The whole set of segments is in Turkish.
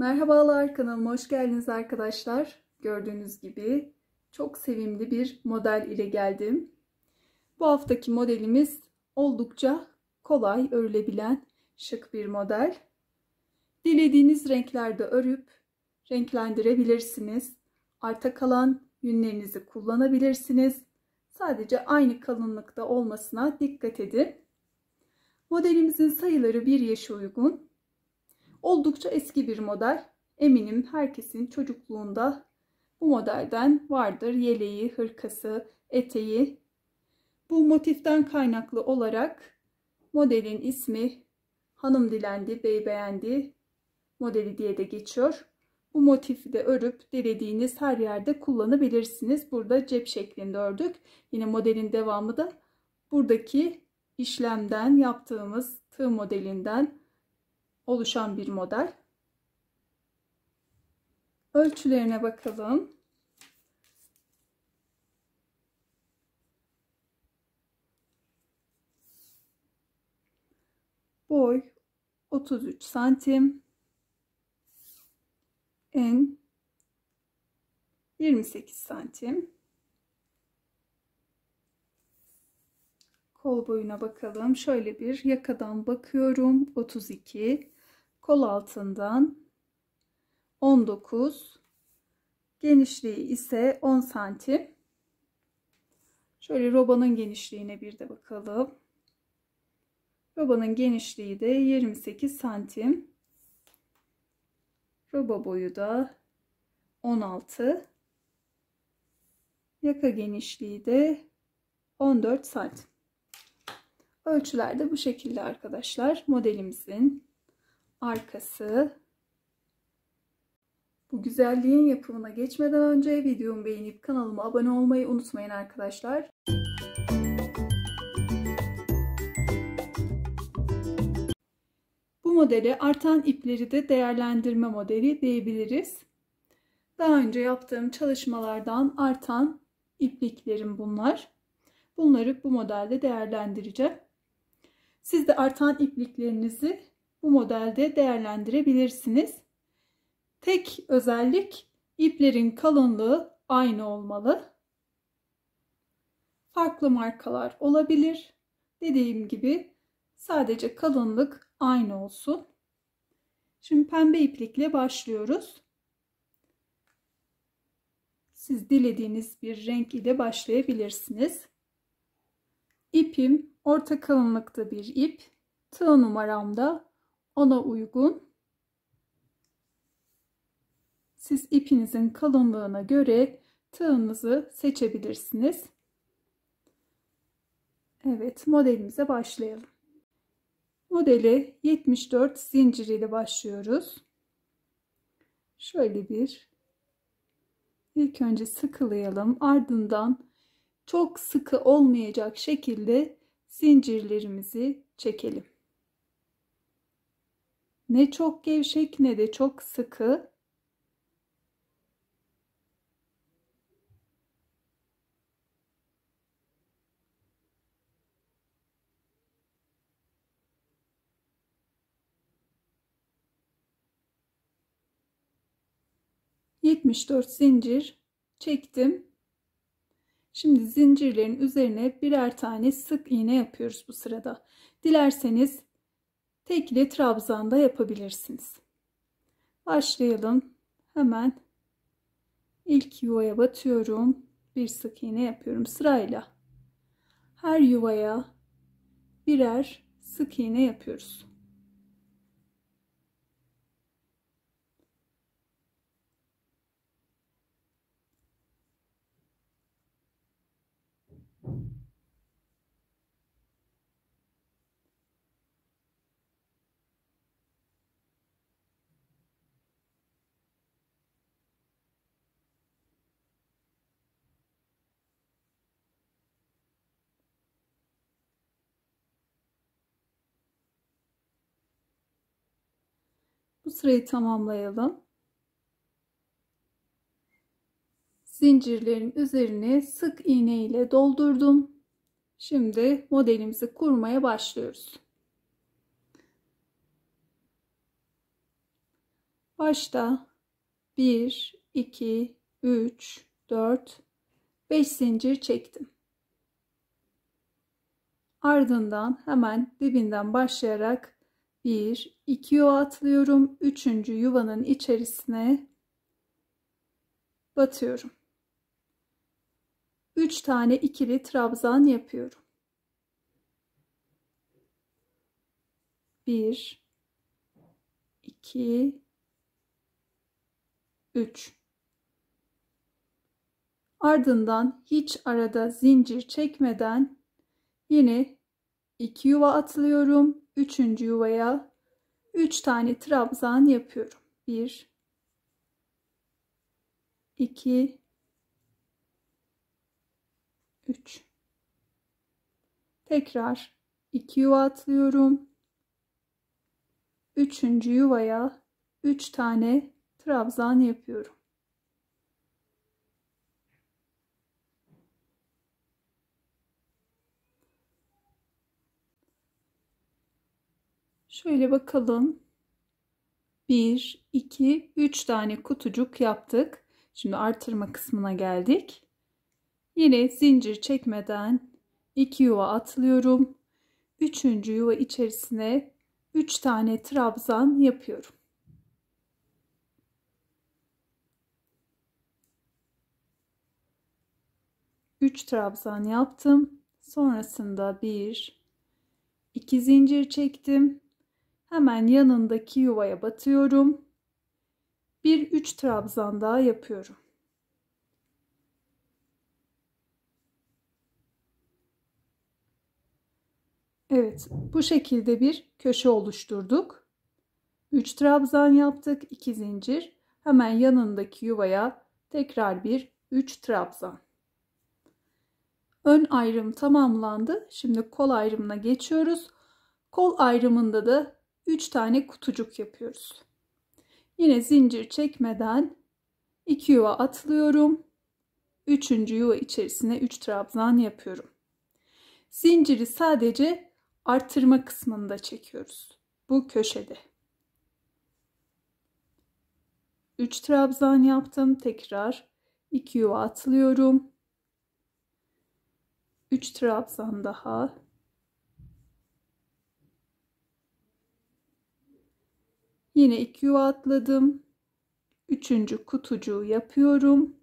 Merhabalar, kanalıma hoş geldiniz arkadaşlar. Gördüğünüz gibi çok sevimli bir model ile geldim. Bu haftaki modelimiz oldukça kolay örülebilen şık bir model. Dilediğiniz renklerde örüp renklendirebilirsiniz. Arta kalan yünlerinizi kullanabilirsiniz. Sadece aynı kalınlıkta olmasına dikkat edin. Modelimizin sayıları 1 yaşa uygun. Oldukça eski bir model. Eminim herkesin çocukluğunda bu modelden vardır. Yeleği, hırkası, eteği. Bu motiften kaynaklı olarak modelin ismi hanım dilendi, bey beğendi modeli diye de geçiyor. Bu motifi de örüp dilediğiniz her yerde kullanabilirsiniz. Burada cep şeklinde ördük. Yine modelin devamı da buradaki işlemden yaptığımız tığ modelinden oluşan bir model. Ölçülerine bakalım. Boy 33 santim. En 28 santim. Kol boyuna bakalım. Şöyle bir yakadan bakıyorum. 32. Kol altından 19. Genişliği ise 10 santim. Şöyle robanın genişliğine bir de bakalım. Robanın genişliği de 28 santim. Roba boyu da 16. Yaka genişliği de 14 santim. Ölçüler de bu şekilde arkadaşlar. Modelimizin arkası. Bu güzelliğin yapımına geçmeden önce videomu beğenip kanalıma abone olmayı unutmayın arkadaşlar. Bu modeli artan ipleri de değerlendirme modeli diyebiliriz. Daha önce yaptığım çalışmalardan artan ipliklerim bunlar. Bunları bu modelde değerlendireceğim. Siz de artan ipliklerinizi bu modelde değerlendirebilirsiniz. Tek özellik iplerin kalınlığı aynı olmalı. Farklı markalar olabilir. Dediğim gibi sadece kalınlık aynı olsun. Şimdi pembe iplikle başlıyoruz. Siz dilediğiniz bir renk ile başlayabilirsiniz. İpim orta kalınlıkta bir ip. Tığ numaram da ona uygun. Siz ipinizin kalınlığına göre tığınızı seçebilirsiniz. Evet, modelimize başlayalım. Modele 74 zincir ile başlıyoruz. Şöyle ilk önce sıkılayalım. Ardından çok sıkı olmayacak şekilde zincirlerimizi çekelim. Ne çok gevşek ne de çok sıkı. ...74 zincir çektim. Şimdi zincirlerin üzerine birer tane sık iğne yapıyoruz bu sırada. Dilerseniz tekli trabzan da yapabilirsiniz. Başlayalım. Hemen ilk yuvaya batıyorum. Bir sık iğne yapıyorum sırayla. Her yuvaya birer sık iğne yapıyoruz. Bu sırayı tamamlayalım. Zincirlerin üzerine sık iğne ile doldurdum. Şimdi modelimizi kurmaya başlıyoruz. Başta 1, 2, 3, 4, 5 zincir çektim. Ardından hemen dibinden başlayarak 1, 2 yuva atlıyorum. 3. yuvanın içerisine batıyorum. 3 tane ikili trabzan yapıyorum. 1, 2, 3. Ardından hiç arada zincir çekmeden yine 2 yuva atlıyorum. 3. yuvaya 3 tane trabzan yapıyorum. 1, 2, 3. Tekrar 2 yuva atlıyorum. 3. yuvaya 3 tane trabzan yapıyorum. Şöyle bakalım. 1, 2, 3 tane kutucuk yaptık. Şimdi artırma kısmına geldik. Yine zincir çekmeden 2 yuva atlıyorum. 3. yuva içerisine 3 tane trabzan yapıyorum. Üç trabzan yaptım. Sonrasında 1, 2 zincir çektim. Hemen yanındaki yuvaya batıyorum. 1, 3 trabzan daha yapıyorum. Evet, bu şekilde bir köşe oluşturduk. 3 trabzan yaptık, 2 zincir. Hemen yanındaki yuvaya tekrar 3 trabzan. Ön ayrım tamamlandı. Şimdi kol ayrımına geçiyoruz. Kol ayrımında da 3 tane kutucuk yapıyoruz. Yine zincir çekmeden 2 yuva atlıyorum. 3. yuva içerisine 3 trabzan yapıyorum. Zinciri sadece artırma kısmında çekiyoruz. Bu köşede. 3 trabzan yaptım. Tekrar 2 yuva atlıyorum. 3 trabzan daha. Yine 2 yuva atladım. 3. kutucuğu yapıyorum.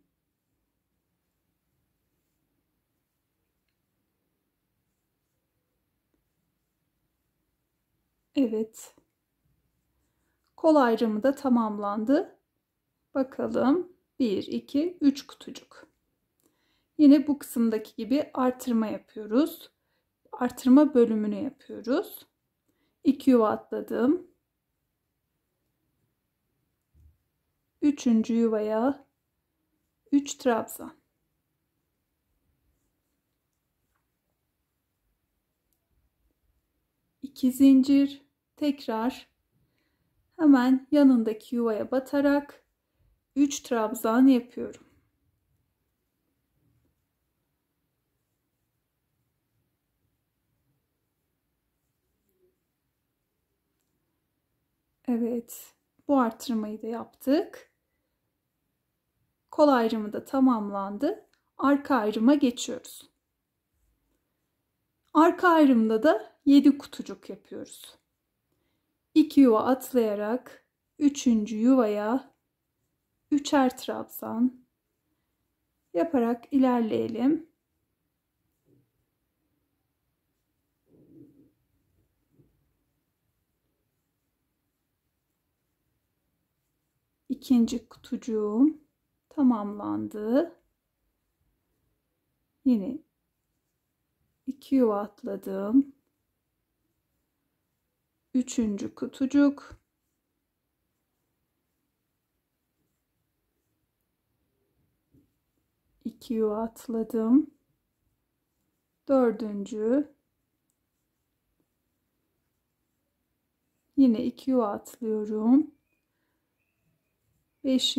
Evet. Kol ayrımı da tamamlandı. Bakalım. 1, 2, 3 kutucuk. Yine bu kısımdaki gibi artırma yapıyoruz. Artırma bölümünü yapıyoruz. 2 yuva atladım. 3. yuvaya 3 trabzan. 2 zincir. Tekrar hemen yanındaki yuvaya batarak 3 trabzan yapıyorum. Evet, bu artırmayı da yaptık. Kol ayrımı da tamamlandı. Arka ayrıma geçiyoruz. Arka ayrımda da 7 kutucuk yapıyoruz. 2 yuva atlayarak 3. yuvaya 3'er trabzan yaparak ilerleyelim. İkinci kutucuğum tamamlandı. Yine 2 yuva atladım. 3. kutucuk. İki yuva atladım. 4. Yine 2 yuva atlıyorum. 5.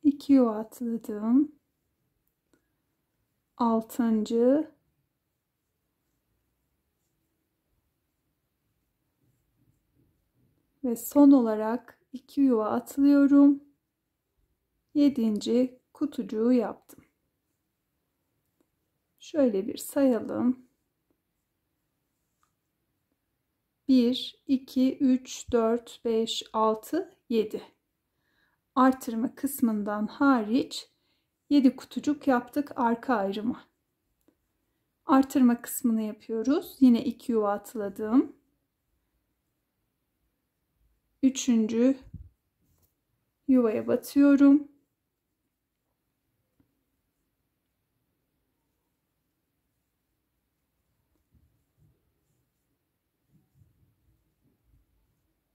2 yuva atladım. 6. Ve son olarak 2 yuva atlıyorum. 7. kutucuğu yaptım. Şöyle bir sayalım. 1, 2, 3, 4, 5, 6, 7. Artırma kısmından hariç 7 kutucuk yaptık arka ayrımı. Artırma kısmını yapıyoruz. Yine 2 yuva atladım. 3. yuvaya batıyorum.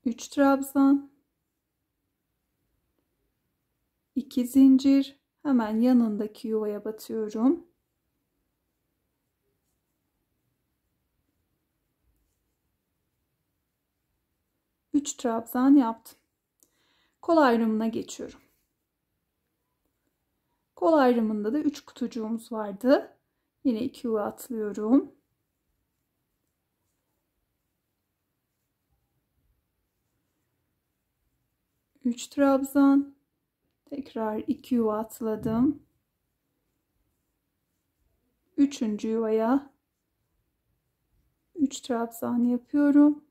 Üç trabzan, 2 zincir, hemen yanındaki yuvaya batıyorum. 3 trabzan yaptım. Kol ayrımına geçiyorum. Kol ayrımında da 3 kutucuğumuz vardı. Yine 2 yuva atlıyorum. Üç trabzan, tekrar 2 yuva atladım. 3. yuvaya 3 trabzan yapıyorum.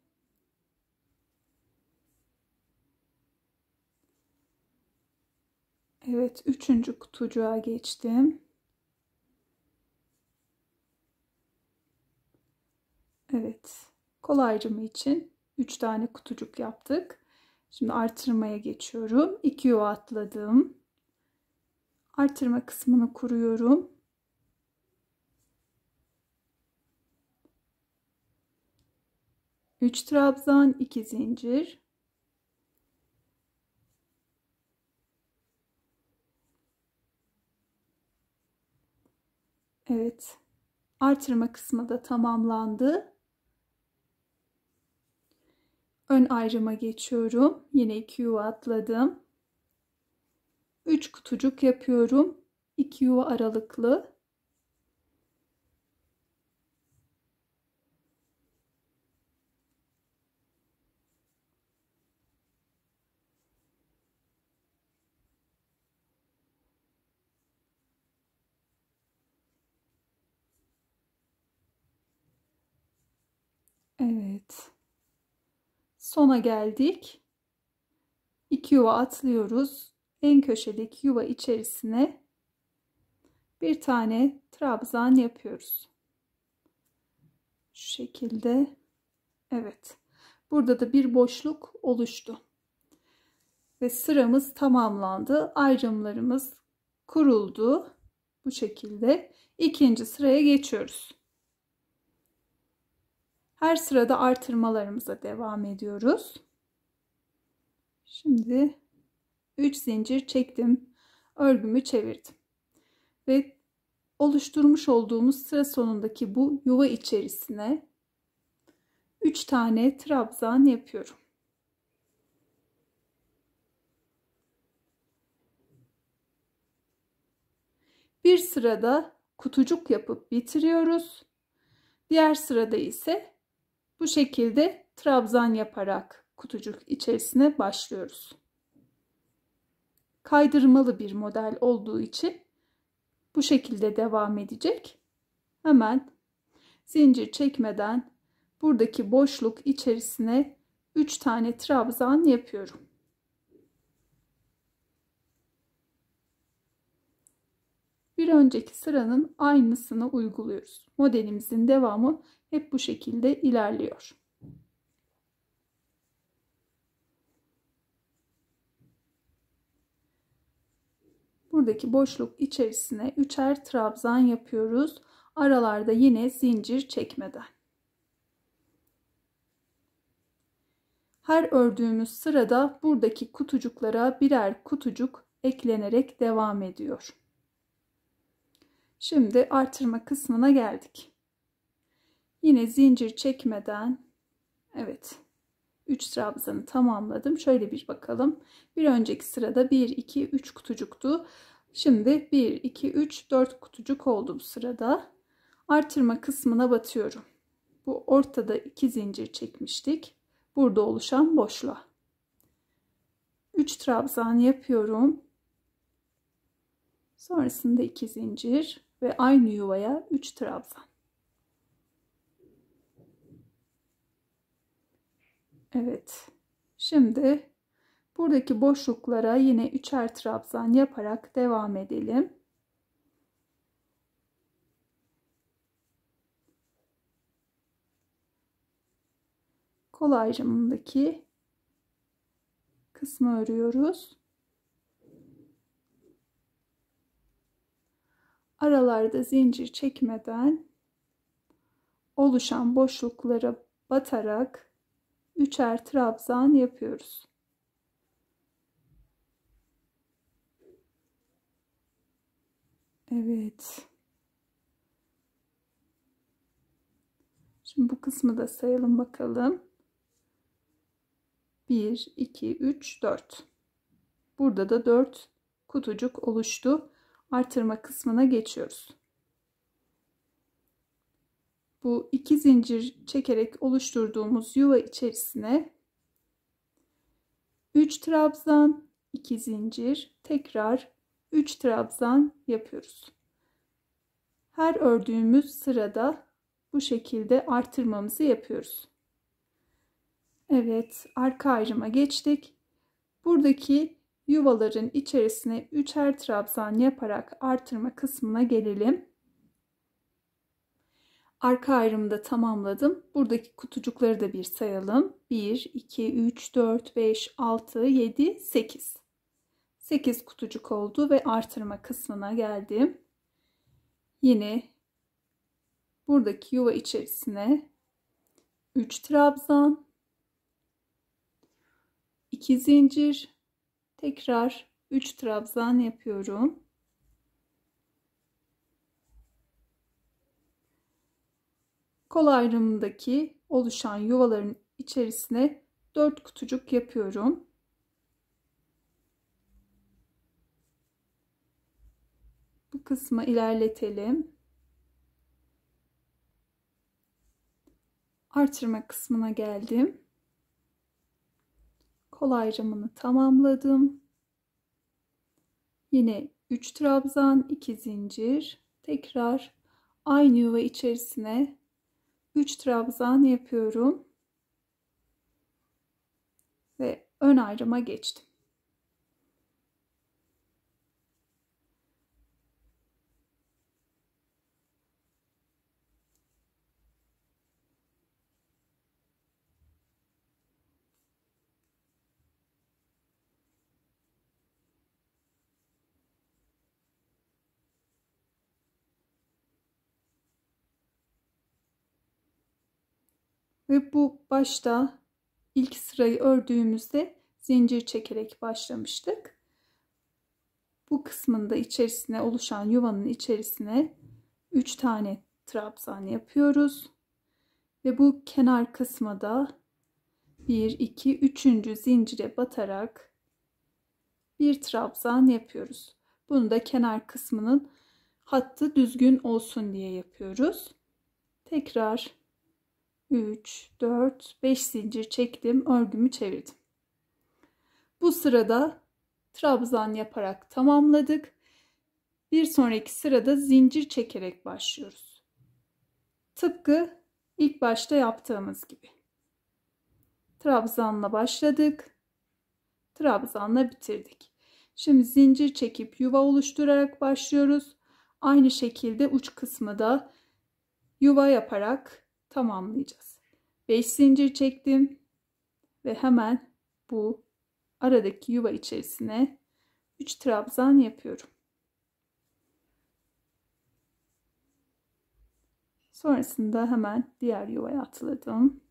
Evet, 3. kutucuğa geçtim. Evet, kol ayrımı için 3 tane kutucuk yaptık. Şimdi artırmaya geçiyorum. 2 yuva atladım. Artırma kısmını kuruyorum. Üç trabzan, 2 zincir. Evet, artırma kısmı da tamamlandı. Ön ayrıma geçiyorum. Yine 2 yuva atladım. 3 kutucuk yapıyorum. 2 yuva aralıklı. Evet. Sona geldik. 2 yuva atlıyoruz. En köşedeki yuva içerisine bir tane trabzan yapıyoruz. Şu şekilde. Evet. Burada da bir boşluk oluştu. Ve sıramız tamamlandı. Ayrımlarımız kuruldu. Bu şekilde. İkinci sıraya geçiyoruz. Her sırada artırmalarımıza devam ediyoruz. Şimdi 3 zincir çektim. Örgümü çevirdim. Ve oluşturmuş olduğumuz sıra sonundaki bu yuva içerisine 3 tane trabzan yapıyorum. Bir sırada kutucuk yapıp bitiriyoruz. Diğer sırada ise bu şekilde trabzan yaparak kutucuk içerisine başlıyoruz. Kaydırmalı bir model olduğu için bu şekilde devam edecek. Hemen zincir çekmeden buradaki boşluk içerisine 3 tane trabzan yapıyorum. Bir önceki sıranın aynısını uyguluyoruz. Modelimizin devamı hep bu şekilde ilerliyor. Buradaki boşluk içerisine 3'er trabzan yapıyoruz. Aralarda yine zincir çekmeden. Her ördüğümüz sırada buradaki kutucuklara birer kutucuk eklenerek devam ediyor. Şimdi artırma kısmına geldik. Yine zincir çekmeden, evet, 3 trabzanı tamamladım. Şöyle bir bakalım. Bir önceki sırada 1, 2, 3 kutucuktu. Şimdi 1, 2, 3, 4 kutucuk oldu bu sırada. Artırma kısmına batıyorum. Bu ortada 2 zincir çekmiştik. Burada oluşan boşluğa. 3 trabzan yapıyorum. Sonrasında 2 zincir ve aynı yuvaya 3 trabzan. Evet. Şimdi buradaki boşluklara yine 3'er trabzan yaparak devam edelim. Kol ayrımındaki kısmı örüyoruz. Aralarda zincir çekmeden oluşan boşluklara batarak 3'er trabzan yapıyoruz. Evet. Şimdi bu kısmı da sayalım bakalım. 1, 2, 3, 4. Burada da 4 kutucuk oluştu. Artırma kısmına geçiyoruz. Bu 2 zincir çekerek oluşturduğumuz yuva içerisine 3 trabzan, 2 zincir, tekrar 3 trabzan yapıyoruz. Her ördüğümüz sırada bu şekilde artırmamızı yapıyoruz. Evet, arka ayrıma geçtik. Buradaki yuvaların içerisine 3'er trabzan yaparak artırma kısmına gelelim. Arka ayrımı da tamamladım. Buradaki kutucukları da bir sayalım. 1, 2, 3, 4, 5, 6, 7, 8. 8 kutucuk oldu ve artırma kısmına geldim. Yine buradaki yuva içerisine 3 trabzan, 2 zincir, tekrar 3 trabzan yapıyorum. Kol ayrımındaki oluşan yuvaların içerisine 4 kutucuk yapıyorum. Bu kısmı ilerletelim. Artırma kısmına geldim. Kol ayrımını tamamladım. Yine 3 trabzan, 2 zincir, tekrar aynı yuva içerisine 3 trabzan yapıyorum ve ön ayrıma geçtim. Ve bu başta ilk sırayı ördüğümüzde zincir çekerek başlamıştık. Bu kısmında içerisine oluşan yuvanın içerisine 3 tane trabzan yapıyoruz. Ve bu kenar kısma da 1, 2, 3. zincire batarak bir trabzan yapıyoruz. Bunu da kenar kısmının hattı düzgün olsun diye yapıyoruz. Tekrar 3, 4, 5 zincir çektim, örgümü çevirdim. Bu sırada trabzan yaparak tamamladık. Bir sonraki sırada zincir çekerek başlıyoruz. Tıpkı ilk başta yaptığımız gibi. Trabzanla başladık. Trabzanla bitirdik. Şimdi zincir çekip yuva oluşturarak başlıyoruz. Aynı şekilde uç kısmı da yuva yaparak tamamlayacağız. 5 zincir çektim ve hemen bu aradaki yuva içerisine 3 trabzan yapıyorum. Sonrasında hemen diğer yuvaya atladım.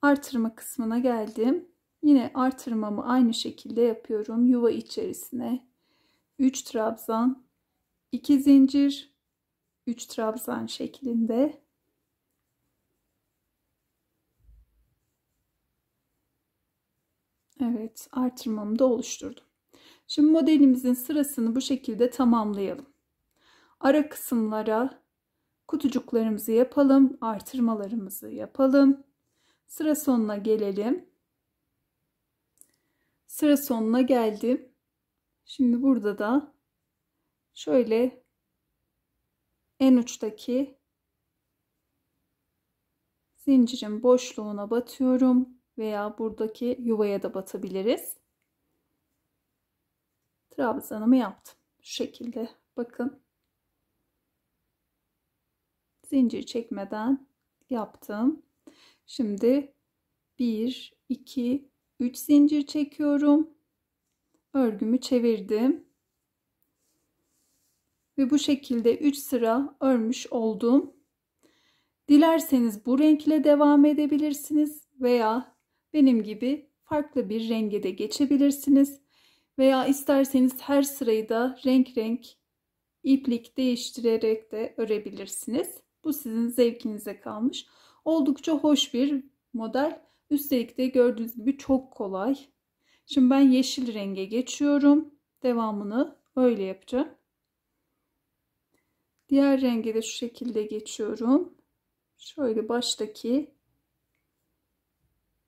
Artırma kısmına geldim. Yine artırmamı aynı şekilde yapıyorum. Yuva içerisine 3 trabzan, 2 zincir, 3 trabzan şeklinde Evet, artırmamı da oluşturdum. Şimdi modelimizin sırasını bu şekilde tamamlayalım. Ara kısımlara kutucuklarımızı yapalım, artırmalarımızı yapalım. Sıra sonuna gelelim. Sıra sonuna geldim. Şimdi burada da şöyle en uçtaki zincirin boşluğuna batıyorum veya buradaki yuvaya da batabiliriz. Trabzanımı yaptım. Şu şekilde bakın. Zincir çekmeden yaptım. Şimdi 1, 2, 3 zincir çekiyorum. Örgümü çevirdim. Ve bu şekilde 3 sıra örmüş oldum. Dilerseniz bu renkle devam edebilirsiniz veya benim gibi farklı bir renge de geçebilirsiniz. Veya isterseniz her sırayı da renk renk iplik değiştirerek de örebilirsiniz. Bu sizin zevkinize kalmış. Oldukça hoş bir model. Üstelik de gördüğünüz gibi çok kolay. Şimdi ben yeşil renge geçiyorum. Devamını öyle yapacağım. Diğer renge de şu şekilde geçiyorum. Şöyle baştaki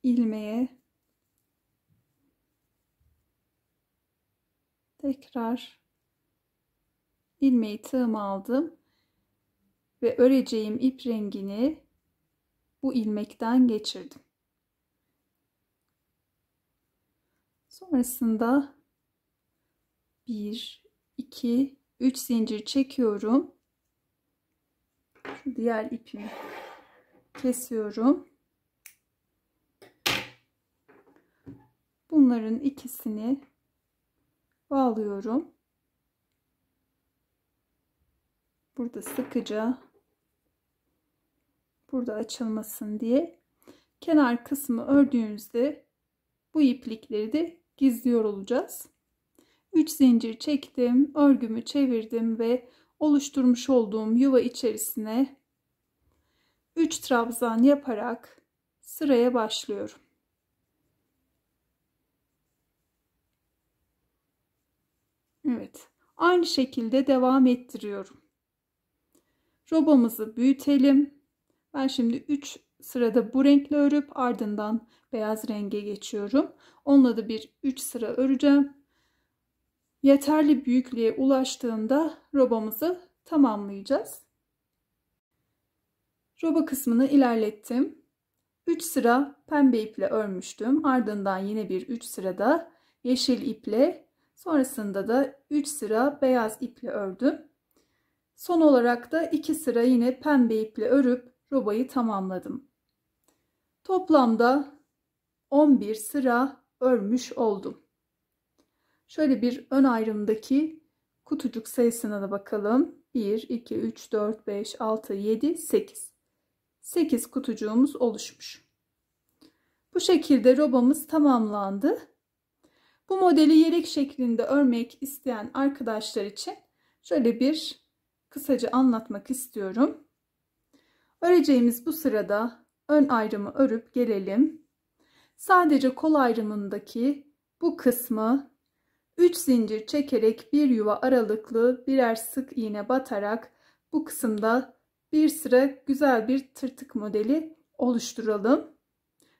ilmeğe tekrar ilmeği tığıma aldım ve öreceğim ip rengini bu ilmekten geçirdim. Sonrasında 1, 2, 3 zincir çekiyorum. Şu diğer ipimi kesiyorum. Bunların ikisini bağlıyorum. Burada sıkıca, burada açılmasın diye. Kenar kısmı ördüğümüzde bu iplikleri de gizliyor olacağız. 3 zincir çektim, örgümü çevirdim ve oluşturmuş olduğum yuva içerisine 3 trabzan yaparak sıraya başlıyorum. Evet, aynı şekilde devam ettiriyorum. Robamızı büyütelim. Ben şimdi 3 sırada bu renkle örüp ardından beyaz renge geçiyorum. Onunla da bir 3 sıra öreceğim. Yeterli büyüklüğe ulaştığında robamızı tamamlayacağız. Roba kısmını ilerlettim. 3 sıra pembe iple örmüştüm. Ardından yine bir 3 sırada yeşil iple, sonrasında da 3 sıra beyaz iple ördüm. Son olarak da 2 sıra yine pembe iple örüp robayı tamamladım. Toplamda 11 sıra örmüş oldum. Şöyle bir ön ayrımdaki kutucuk sayısına da bakalım. 1, 2, 3, 4, 5, 6, 7, 8. 8 kutucuğumuz oluşmuş. Bu şekilde robamız tamamlandı. Bu modeli yelek şeklinde örmek isteyen arkadaşlar için şöyle bir kısaca anlatmak istiyorum. Öreceğimiz bu sırada ön ayrımı örüp gelelim. Sadece kol ayrımındaki bu kısmı 3 zincir çekerek bir yuva aralıklı birer sık iğne batarak bu kısımda bir sıra güzel bir tırtık modeli oluşturalım.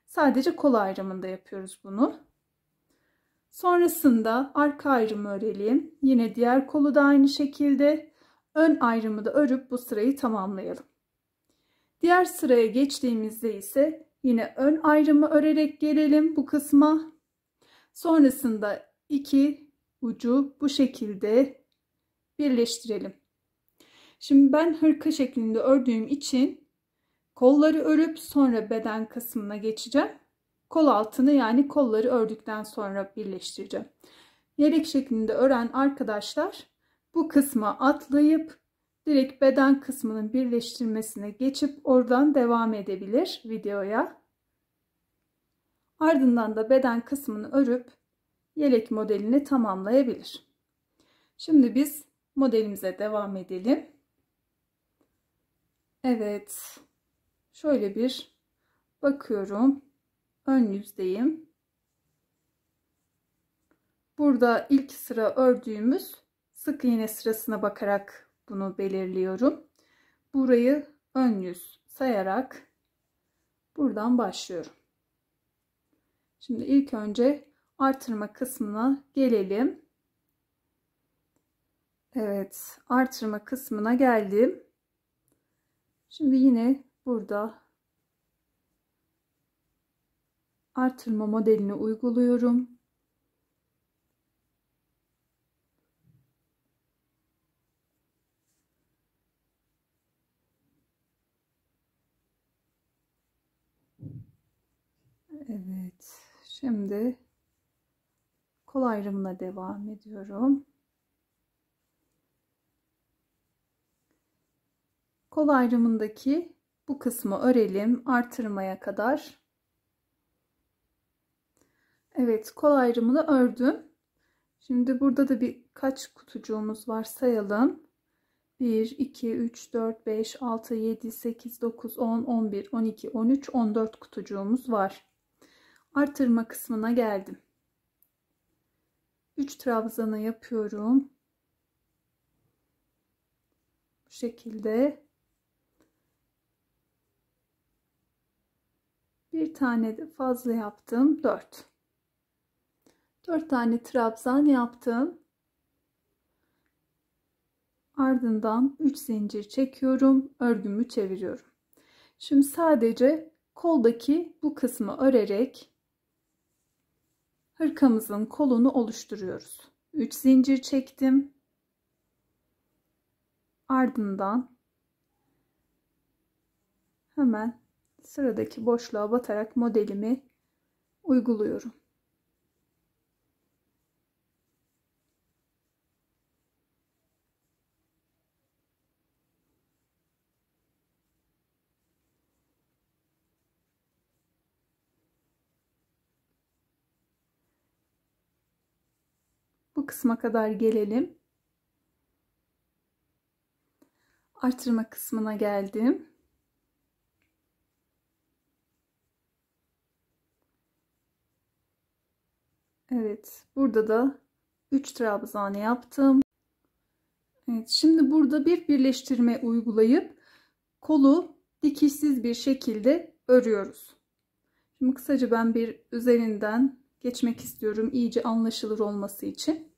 Sadece kol ayrımında yapıyoruz bunu. Sonrasında arka ayrımı örelim. Yine diğer kolu da aynı şekilde. Ön ayrımı da örüp bu sırayı tamamlayalım. Diğer sıraya geçtiğimizde ise yine ön ayrımı örerek gelelim bu kısma. Sonrasında iki ucu bu şekilde birleştirelim. Şimdi ben hırka şeklinde ördüğüm için kolları örüp sonra beden kısmına geçeceğim. Kol altını yani kolları ördükten sonra birleştireceğim. Yelek şeklinde ören arkadaşlar bu kısma atlayıp direkt beden kısmının birleştirmesine geçip oradan devam edebilir videoya. Ardından da beden kısmını örüp yelek modelini tamamlayabilir. Şimdi biz modelimize devam edelim. Evet. Şöyle bir bakıyorum. Ön yüzdeyim. Burada ilk sıra ördüğümüz sık iğne sırasına bakarak bunu belirliyorum. Burayı ön yüz sayarak buradan başlıyorum. Şimdi ilk önce artırma kısmına gelelim. Evet, artırma kısmına geldim. Şimdi yine burada artırma modelini uyguluyorum. Evet, şimdi kol ayrımına devam ediyorum. Kol ayrımındaki bu kısmı örelim artırmaya kadar. Evet, kol ayrımını ördüm. Şimdi burada da birkaç kutucuğumuz var, sayalım. 1, 2, 3, 4, 5, 6, 7, 8, 9, 10, 11, 12, 13, 14 kutucuğumuz var. Artırma kısmına geldim. 3 trabzanı yapıyorum. Bu şekilde. Bir tane de fazla yaptım. 4. 4 tane trabzan yaptım. Ardından 3 zincir çekiyorum. Örgümü çeviriyorum. Şimdi sadece koldaki bu kısmı örerek hırkamızın kolunu oluşturuyoruz. 3 zincir çektim. Ardından hemen sıradaki boşluğa batarak modelimi uyguluyorum. Bu kısma kadar gelelim. Artırma kısmına geldim. Evet, burada da 3 trabzan yaptım. Evet, şimdi burada bir birleştirme uygulayıp kolu dikişsiz bir şekilde örüyoruz. Şimdi kısaca ben bir üzerinden geçmek istiyorum iyice anlaşılır olması için.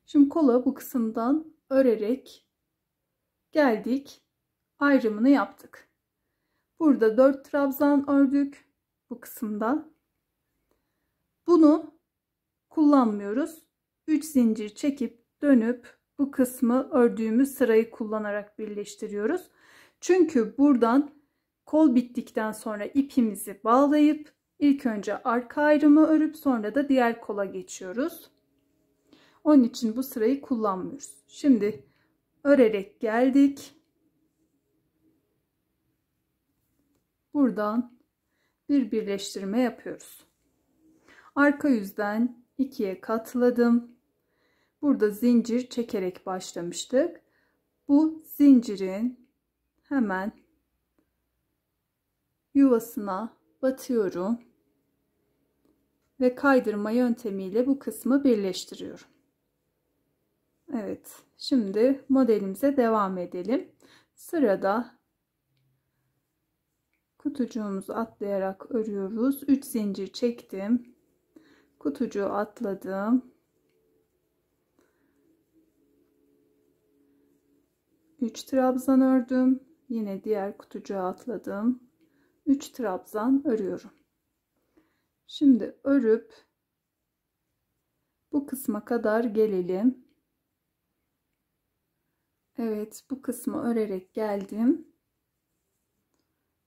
Şimdi kola bu kısımdan örerek geldik. Ayrımını yaptık. Burada 4 trabzan ördük bu kısımda. Bunu kullanmıyoruz. 3 zincir çekip dönüp bu kısmı ördüğümüz sırayı kullanarak birleştiriyoruz. Çünkü buradan kol bittikten sonra ipimizi bağlayıp ilk önce arka ayrımı örüp sonra da diğer kola geçiyoruz. Onun için bu sırayı kullanmıyoruz. Şimdi örerek geldik. Buradan bir birleştirme yapıyoruz. Arka yüzden 2'ye katladım. Burada zincir çekerek başlamıştık. Bu zincirin hemen yuvasına batıyorum ve kaydırma yöntemiyle bu kısmı birleştiriyorum. Evet, şimdi modelimize devam edelim. Sırada kutucuğumuzu atlayarak örüyoruz. 3 zincir çektim. Kutucuğu atladım. 3 trabzan ördüm. Yine diğer kutucuğa atladım. 3 trabzan örüyorum. Şimdi örüp bu kısma kadar gelelim. Evet, bu kısmı örerek geldim.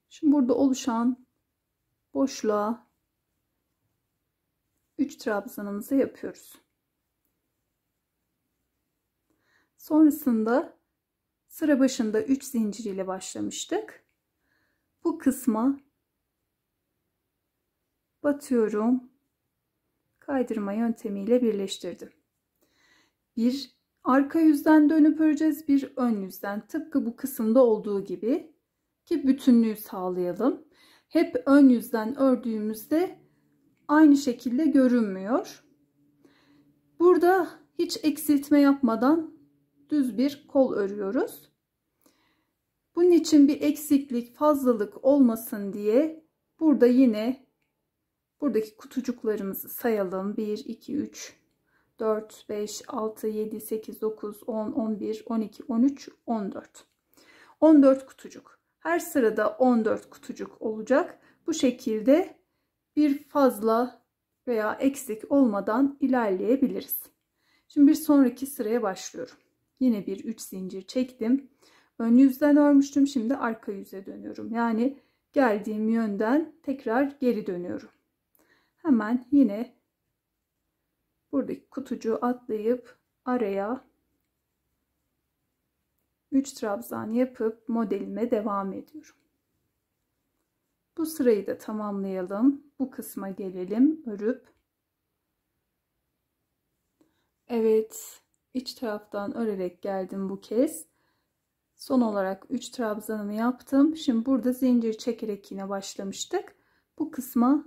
Şimdi burada oluşan boşluğa 3 trabzanımızı yapıyoruz. Sonrasında sıra başında 3 zincir ile başlamıştık. Bu kısma batıyorum. Kaydırma yöntemiyle birleştirdim. Bir arka yüzden dönüp öreceğiz, bir ön yüzden. Tıpkı bu kısımda olduğu gibi ki bütünlüğü sağlayalım. Hep ön yüzden ördüğümüzde aynı şekilde görünmüyor. Burada hiç eksiltme yapmadan düz bir kol örüyoruz. Bunun için bir eksiklik, fazlalık olmasın diye burada yine buradaki kutucuklarımızı sayalım. 1, 2, 3, 4, 5, 6, 7, 8, 9, 10, 11, 12, 13, 14. 14 kutucuk. Her sırada 14 kutucuk olacak. Bu şekilde bir fazla veya eksik olmadan ilerleyebiliriz. Şimdi bir sonraki sıraya başlıyorum. Yine bir 3 zincir çektim. Ön yüzden örmüştüm. Şimdi arka yüze dönüyorum. Yani geldiğim yönden tekrar geri dönüyorum. Hemen yine buradaki kutucuğu atlayıp araya 3 trabzan yapıp modelime devam ediyorum. Bu sırayı da tamamlayalım. Bu kısma gelelim. Örüp. Evet. İç taraftan örerek geldim bu kez. Son olarak 3 trabzanımı yaptım. Şimdi burada zincir çekerek yine başlamıştık. Bu kısma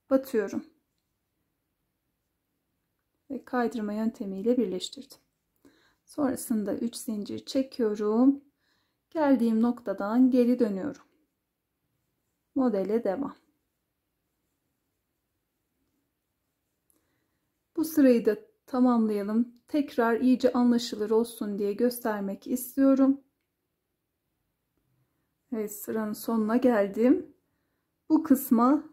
batıyorum. Ve kaydırma yöntemiyle birleştirdim. Sonrasında 3 zincir çekiyorum. Geldiğim noktadan geri dönüyorum. Modele devam. Bu sırayı da tamamlayalım. Tekrar iyice anlaşılır olsun diye göstermek istiyorum. Evet, sıranın sonuna geldim. Bu kısma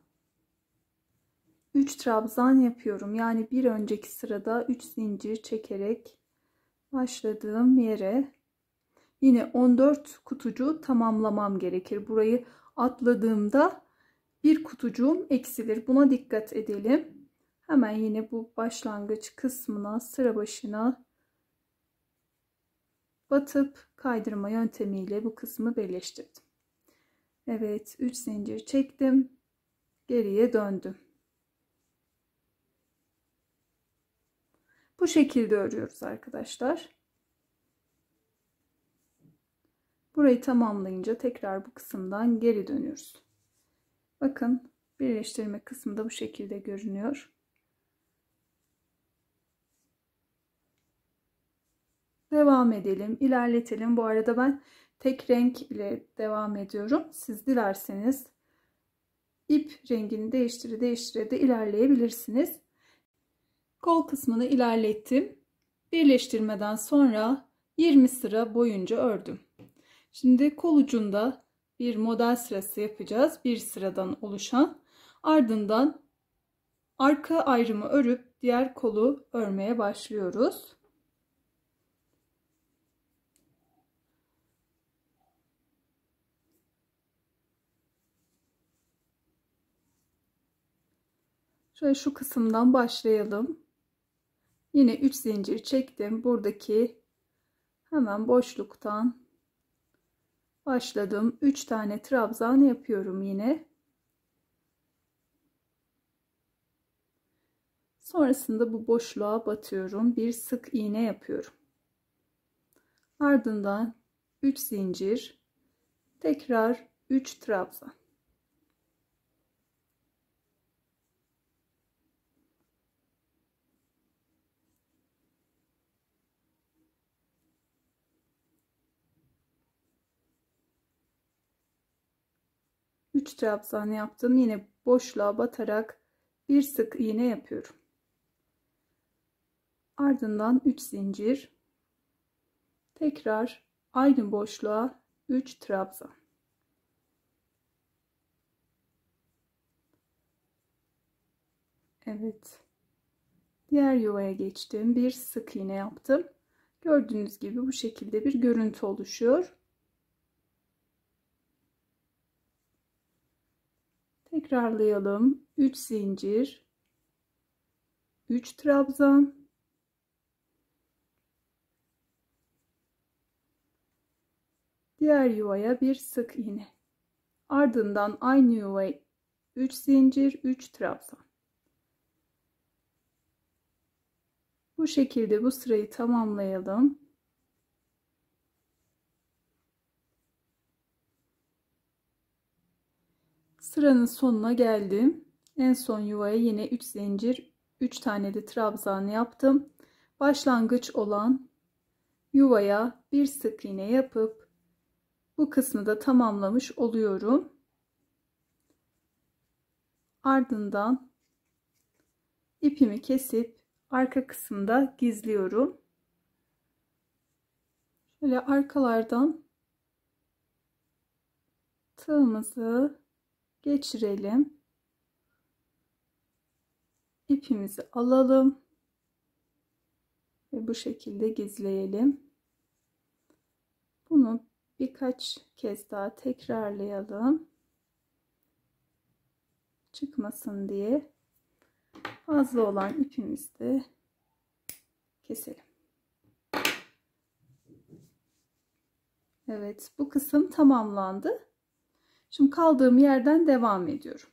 3 trabzan yapıyorum. Yani bir önceki sırada 3 zincir çekerek başladığım yere yine 14 kutucuğu tamamlamam gerekir. Burayı atladığımda bir kutucuğum eksilir. Buna dikkat edelim. Hemen yine bu başlangıç kısmına, sıra başına batıp kaydırma yöntemiyle bu kısmı birleştirdim. Evet, 3 zincir çektim. Geriye döndüm. Bu şekilde örüyoruz arkadaşlar. Burayı tamamlayınca tekrar bu kısımdan geri dönüyoruz. Bakın, birleştirme kısmı da bu şekilde görünüyor. Devam edelim, ilerletelim. Bu arada ben tek renk ile devam ediyorum. Siz dilerseniz ip rengini değiştire de ilerleyebilirsiniz. Kol kısmını ilerlettim. Birleştirmeden sonra 20 sıra boyunca ördüm. Şimdi kol ucunda bir model sırası yapacağız. Bir sıradan oluşan. Ardından arka ayrımı örüp diğer kolu örmeye başlıyoruz. Şöyle şu kısımdan başlayalım. Yine 3 zincir çektim. Buradaki hemen boşluktan başladım. 3 tane trabzan yapıyorum yine. Sonrasında bu boşluğa batıyorum. Bir sık iğne yapıyorum. Ardından 3 zincir, tekrar 3 trabzan. Üç trabzan yaptım. Yine boşluğa batarak bir sık iğne yapıyorum. Ardından 3 zincir, tekrar aynı boşluğa 3 trabzan. Evet. Diğer yuvaya geçtim. Bir sık iğne yaptım. Gördüğünüz gibi bu şekilde bir görüntü oluşuyor. Tekrarlayalım. 3 zincir, 3 trabzan, diğer yuvaya bir sık iğne. Ardından aynı yuvaya 3 zincir, 3 trabzan. Bu şekilde bu sırayı tamamlayalım. Sıranın sonuna geldim. En son yuvaya yine 3 zincir, 3 tane de trabzan yaptım. Başlangıç olan yuvaya bir sık iğne yapıp bu kısmı da tamamlamış oluyorum. Ardından ipimi kesip arka kısımda gizliyorum. Şöyle arkalardan tığımızı geçirelim. İpimizi alalım ve bu şekilde gizleyelim. Bunu birkaç kez daha tekrarlayalım. Çıkmasın diye fazla olan ipimizi de keselim. Evet, bu kısım tamamlandı. Şimdi kaldığım yerden devam ediyorum.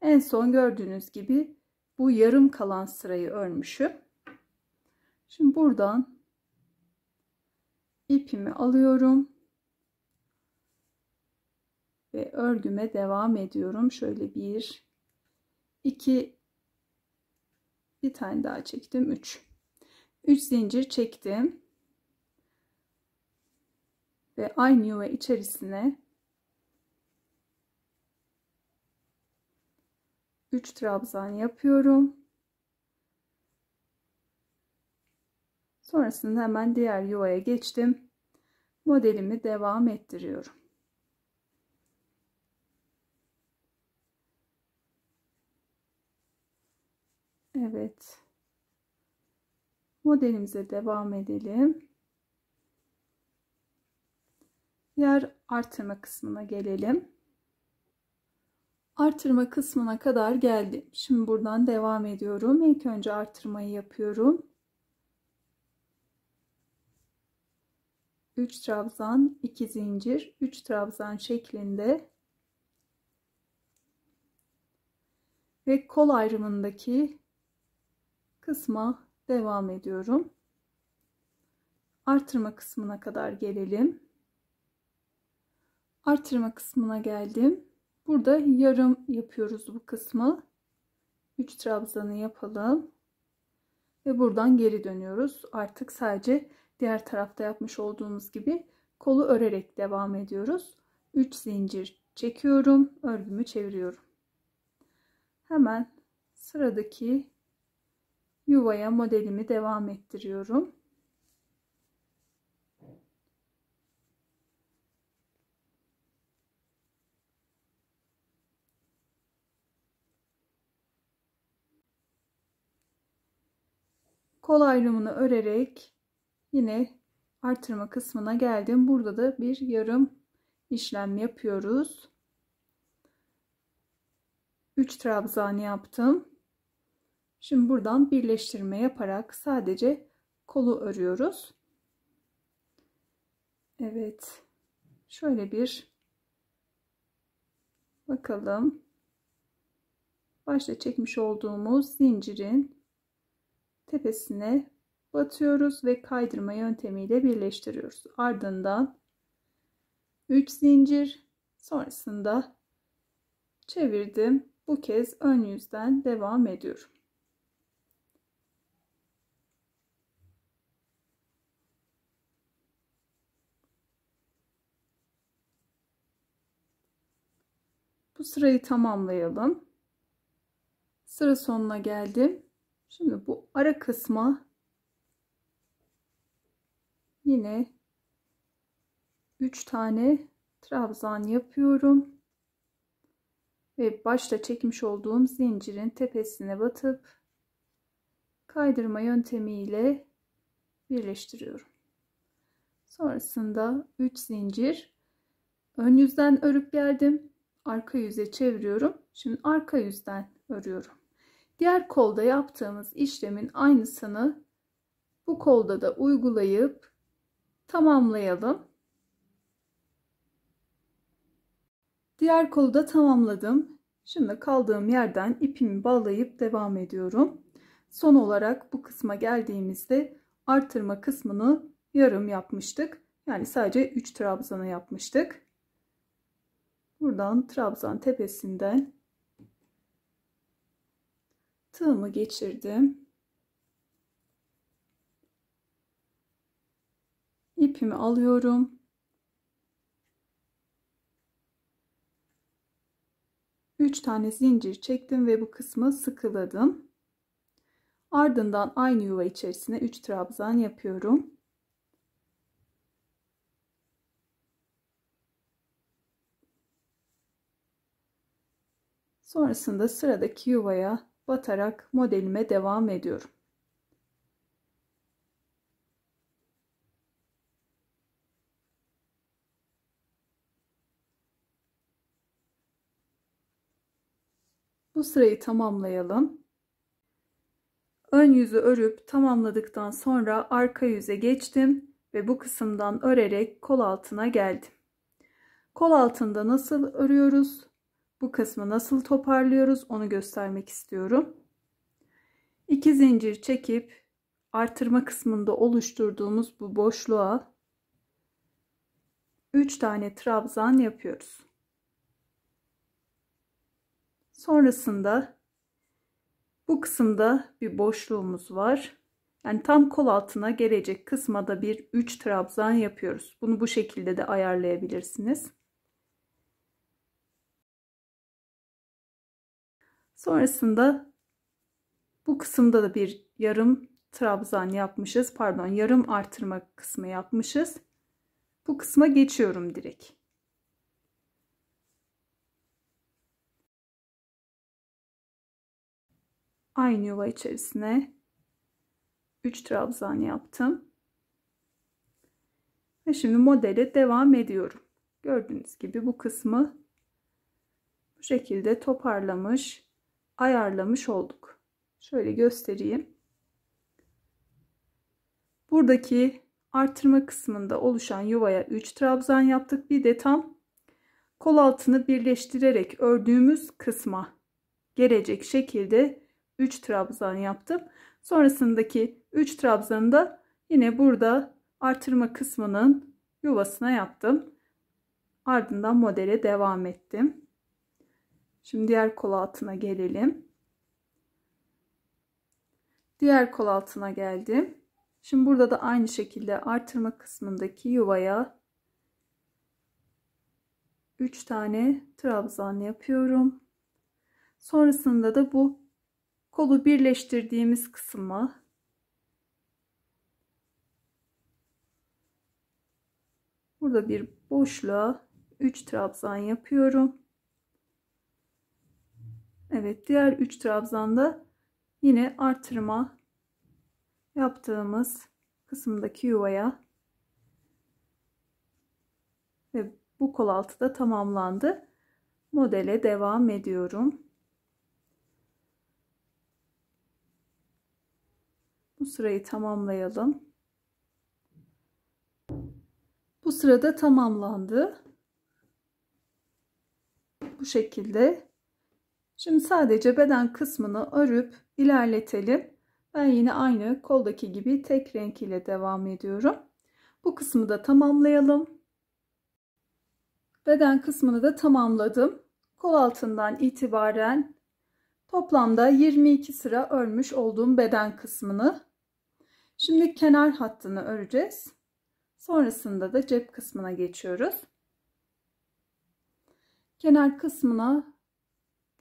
En son gördüğünüz gibi bu yarım kalan sırayı örmüşüm. Şimdi buradan ipimi alıyorum ve örgüme devam ediyorum. Şöyle bir tane daha çektim. 3 zincir çektim ve aynı yuva içerisine 3 trabzan yapıyorum. Sonrasında hemen diğer yuvaya geçtim. Modelimi devam ettiriyorum. Evet. Modelimize devam edelim. Diğer artırma kısmına gelelim. Artırma kısmına kadar geldim. Şimdi buradan devam ediyorum. İlk önce artırmayı yapıyorum. 3 trabzan, 2 zincir, 3 trabzan şeklinde ve kol ayrımındaki kısma devam ediyorum. Artırma kısmına kadar gelelim. Artırma kısmına geldim. Burada yarım yapıyoruz bu kısmı. 3 trabzanı yapalım ve buradan geri dönüyoruz. Artık sadece diğer tarafta yapmış olduğumuz gibi kolu örerek devam ediyoruz. 3 zincir çekiyorum, örgümü çeviriyorum. Hemen sıradaki yuvaya modelimi devam ettiriyorum. Kol ayrımını örerek yine artırma kısmına geldim. Burada da bir yarım işlem yapıyoruz. 3 trabzan yaptım. Şimdi buradan birleştirme yaparak sadece kolu örüyoruz. Evet. Şöyle bir bakalım. Başta çekmiş olduğumuz zincirin tepesine batıyoruz ve kaydırma yöntemiyle birleştiriyoruz. Ardından 3 zincir, sonrasında çevirdim. Bu kez ön yüzden devam ediyorum. Bu sırayı tamamlayalım. Sıra sonuna geldim. Şimdi bu ara kısma yine 3 tane trabzan yapıyorum ve başta çekmiş olduğum zincirin tepesine batıp kaydırma yöntemiyle birleştiriyorum. Sonrasında 3 zincir, ön yüzden örüp geldim, arka yüze çeviriyorum. Şimdi arka yüzden örüyorum. Diğer kolda yaptığımız işlemin aynısını bu kolda da uygulayıp tamamlayalım. Diğer kolu da tamamladım. Şimdi kaldığım yerden ipimi bağlayıp devam ediyorum. Son olarak bu kısma geldiğimizde artırma kısmını yarım yapmıştık. Yani sadece 3 trabzanı yapmıştık. Buradan trabzan tepesinden Tığımı geçirdim. İpimi alıyorum. 3 tane zincir çektim ve bu kısmı sıkıladım. Ardından aynı yuva içerisine 3 trabzan yapıyorum. Sonrasında sıradaki yuvaya batarak modelime devam ediyorum. Bu sırayı tamamlayalım. Ön yüzü örüp tamamladıktan sonra arka yüze geçtim ve bu kısımdan örerek kol altına geldim. Kol altında nasıl örüyoruz? Bu kısmı nasıl toparlıyoruz? Onu göstermek istiyorum. 2 zincir çekip artırma kısmında oluşturduğumuz bu boşluğa 3 tane trabzan yapıyoruz. Sonrasında bu kısımda bir boşluğumuz var. Yani tam kol altına gelecek kısma da bir 3 trabzan yapıyoruz. Bunu bu şekilde de ayarlayabilirsiniz. Sonrasında bu kısımda da bir yarım trabzan yapmışız. Pardon, yarım artırma kısmı yapmışız. Bu kısma geçiyorum direkt. Aynı yuva içerisine 3 trabzan yaptım. Ve şimdi modele devam ediyorum. Gördüğünüz gibi bu kısmı bu şekilde toparlamış, ayarlamış olduk. Şöyle göstereyim. Buradaki artırma kısmında oluşan yuvaya 3 trabzan yaptık. Bir de tam kol altını birleştirerek ördüğümüz kısma gelecek şekilde 3 trabzan yaptım. Sonrasındaki 3 trabzanı da yine burada artırma kısmının yuvasına yaptım. Ardından modele devam ettim. Şimdi diğer kol altına gelelim. Diğer kol altına geldim. Şimdi burada da aynı şekilde artırma kısmındaki yuvaya 3 tane trabzan yapıyorum. Sonrasında da bu kolu birleştirdiğimiz kısma burada bir boşluğa 3 trabzan yapıyorum. Evet, diğer 3 trabzanda yine artırma yaptığımız kısımdaki yuvaya ve bu kol altı da tamamlandı. Modele devam ediyorum. Bu sırayı tamamlayalım. Bu sırada tamamlandı. Bu şekilde. Şimdi sadece beden kısmını örüp ilerletelim. Ben yine aynı koldaki gibi tek renk ile devam ediyorum. Bu kısmı da tamamlayalım. Beden kısmını da tamamladım. Kol altından itibaren toplamda 22 sıra örmüş olduğum beden kısmını. Şimdi kenar hattını öreceğiz. Sonrasında da cep kısmına geçiyoruz. Kenar kısmına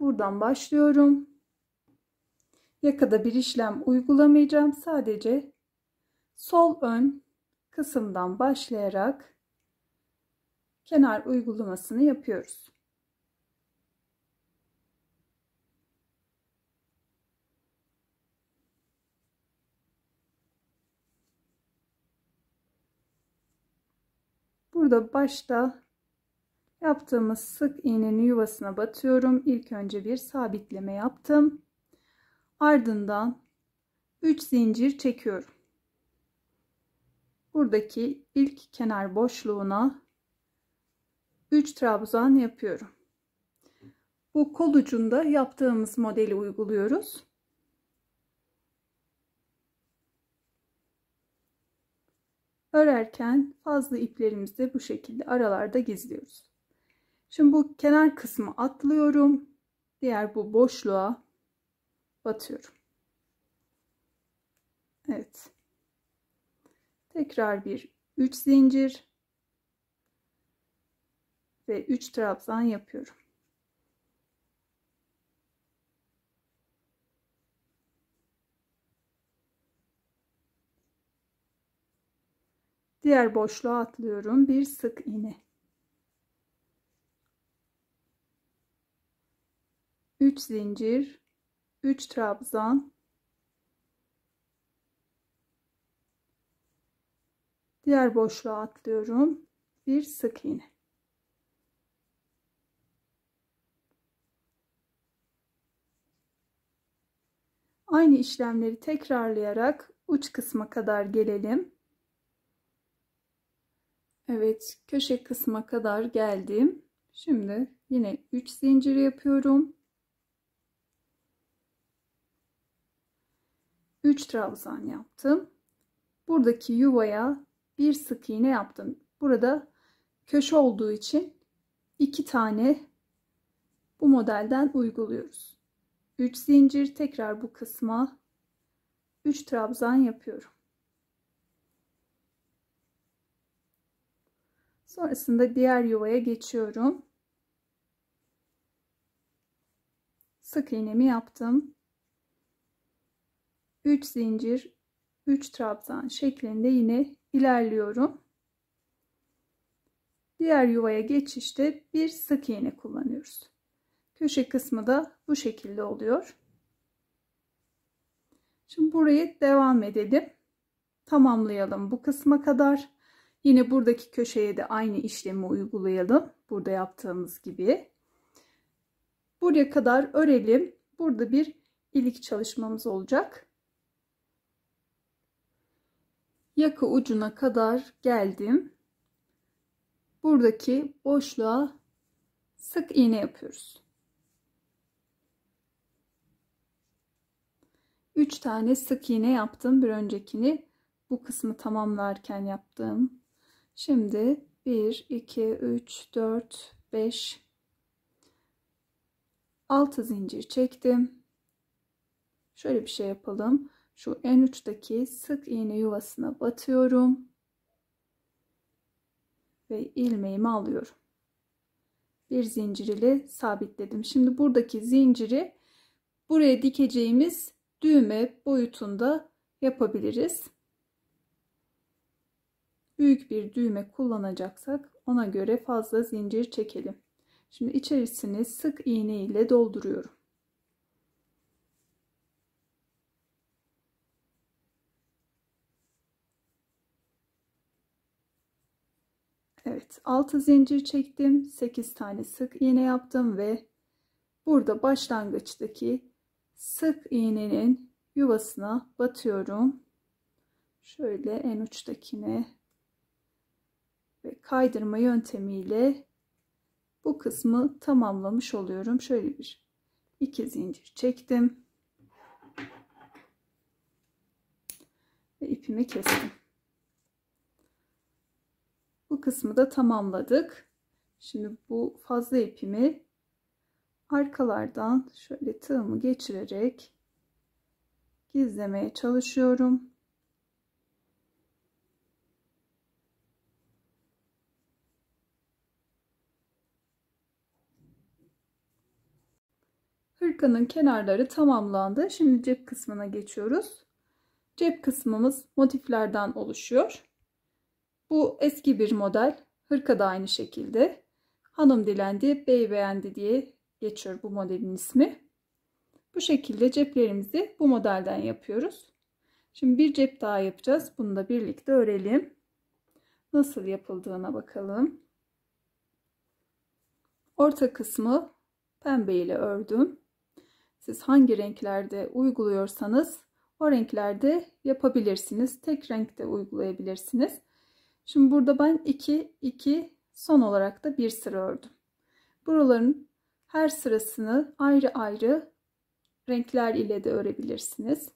buradan başlıyorum. Yakada bir işlem uygulamayacağım. Sadece sol ön kısımdan başlayarak kenar uygulamasını yapıyoruz. Burada başta yaptığımız sık iğnenin yuvasına batıyorum. İlk önce bir sabitleme yaptım. Ardından 3 zincir çekiyorum. Buradaki ilk kenar boşluğuna 3 trabzan yapıyorum. Bu kol ucunda yaptığımız modeli uyguluyoruz. Örerken fazla iplerimizi de bu şekilde aralarda gizliyoruz. Şimdi bu kenar kısmı atlıyorum. Diğer bu boşluğa batıyorum. Evet. Tekrar bir 3 zincir ve 3 trabzan yapıyorum. Diğer boşluğa atlıyorum. Bir sık iğne. 3 zincir, 3 trabzan. Diğer boşluğa atlıyorum. Bir sık iğne. Aynı işlemleri tekrarlayarak uç kısma kadar gelelim. Evet, köşe kısma kadar geldim. Şimdi yine 3 zincir yapıyorum. 3 trabzan yaptım. Buradaki yuvaya bir sık iğne yaptım. Burada köşe olduğu için 2 tane bu modelden uyguluyoruz. 3 zincir, tekrar bu kısma 3 trabzan yapıyorum. Sonrasında diğer yuvaya geçiyorum. Sık iğnemi yaptım. 3 zincir, 3 trabzan şeklinde yine ilerliyorum. Diğer yuvaya geçişte bir sık iğne kullanıyoruz. Köşe kısmı da bu şekilde oluyor. Şimdi burayı devam edelim. Tamamlayalım bu kısma kadar. Yine buradaki köşeye de aynı işlemi uygulayalım. Burada yaptığımız gibi. Buraya kadar örelim. Burada bir ilik çalışmamız olacak. Yaka ucuna kadar geldim. Buradaki boşluğa sık iğne yapıyoruz. 3 tane sık iğne yaptım. Bir öncekini bu kısmı tamamlarken yaptım. Şimdi 1, 2, 3, 4, 5, 6 zincir çektim. Şöyle bir şey yapalım. Şu en uçtaki sık iğne yuvasına batıyorum. Ve ilmeğimi alıyorum. Bir zincir ile sabitledim. Şimdi buradaki zinciri buraya dikeceğimiz düğme boyutunda yapabiliriz. Büyük bir düğme kullanacaksak ona göre fazla zincir çekelim. Şimdi içerisini sık iğne ile dolduruyorum. Evet, 6 zincir çektim. 8 tane sık iğne yaptım ve burada başlangıçtaki sık iğnenin yuvasına batıyorum. Şöyle en uçtakine ve kaydırma yöntemiyle bu kısmı tamamlamış oluyorum. Şöyle bir 2 zincir çektim ve ipimi kestim. Bu kısmı da tamamladık. Şimdi bu fazla ipimi arkalardan şöyle tığımı geçirerek gizlemeye çalışıyorum. Hırkanın kenarları tamamlandı. Şimdi cep kısmına geçiyoruz. Cep kısmımız motiflerden oluşuyor. Bu eski bir model. Hırka da aynı şekilde. Hanım dilendi, bey beğendi diye geçiyor bu modelin ismi. Bu şekilde ceplerimizi bu modelden yapıyoruz. Şimdi bir cep daha yapacağız. Bunu da birlikte örelim. Nasıl yapıldığına bakalım. Orta kısmı pembe ile ördüm. Siz hangi renklerde uyguluyorsanız o renklerde yapabilirsiniz. Tek renkte uygulayabilirsiniz. Şimdi burada ben 2 son olarak da bir sıra ördüm. Buraların her sırasını ayrı ayrı renkler ile de örebilirsiniz.